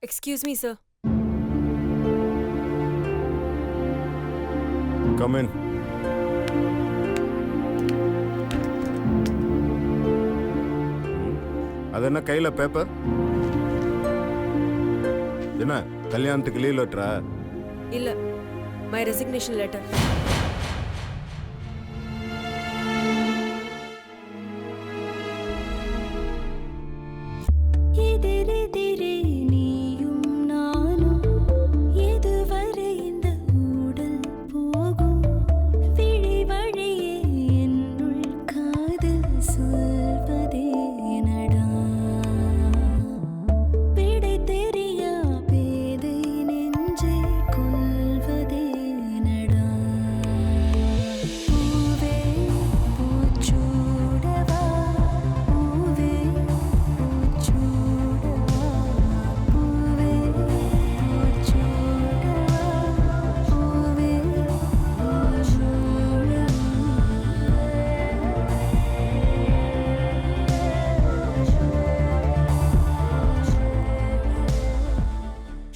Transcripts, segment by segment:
Excuse me sir. Come in. அது என்ன கையில பேப்பர்? என்ன கல்யாணத்துக்கு லீவ் லெட்டரா? இல்ல, மை ரெசிக்னேஷன் லெட்டர்.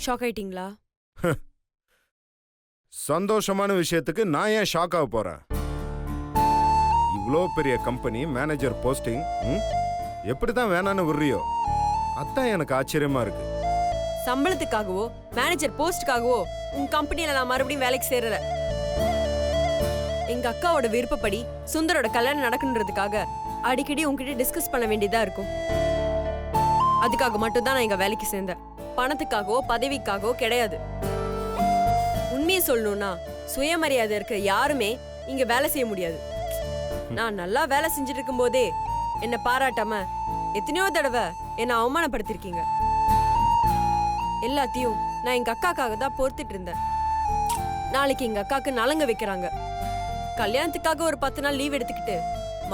ஷாக் ஆயிட்டீங்களா? சந்தோஷமான விஷயத்துக்கு நான் ஏன் ஷாக் ஆக போறேன்? இவ்வளோ பெரிய கம்பெனி மேனேஜர் போஸ்டிங் எப்படிதான் வேணான்னு விடுறியோ? அதான் எனக்கு ஆச்சரியமா இருக்கு. சம்பளத்துக்காகவோ மேனேஜர் போஸ்டுக்காகவோ உங்க கம்பெனியில நான் மறுபடியும் வேலைக்கு சேரல. எங்க அக்காவோட விருப்பப்படி சுந்தரோட கல்யாணம் நடக்கணுன்றதுக்காக அடிக்கடி உங்ககிட்ட டிஸ்கஸ் பண்ண வேண்டியதா இருக்கும். அதுக்காக மட்டும் தான் நான் இங்க வேலைக்கு சேர்ந்தேன். பணத்துக்காகவோ பதவிக்காகவோ கிடையாது. உண்மையை சொல்லணும்னா சுயமரியாதை இருக்க யாருமே இங்க வேலை செய்ய முடியாது. நான் நல்லா வேலை செஞ்சுட்டு இருக்கும் போதே என்ன பாராட்டாம எத்தனையோ தடவை என்ன அவமானப்படுத்திருக்கீங்க. எல்லாத்தையும் நான் எங்க அக்காக்காக தான் பொறுத்துட்டு இருந்தேன். நாளைக்கு எங்க அக்காக்கு நலங்க வைக்கிறாங்க. கல்யாணத்துக்காக ஒரு 10 நாள் லீவ் எடுத்துக்கிட்டு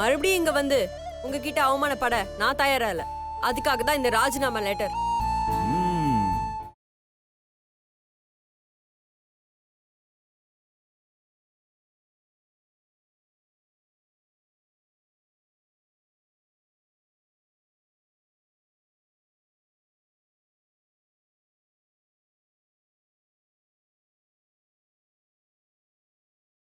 மறுபடியும் இங்க வந்து உங்ககிட்ட அவமானப்பட நான் தயாரா இல்ல. அதுக்காக தான் இந்த ராஜினாமா லெட்டர்.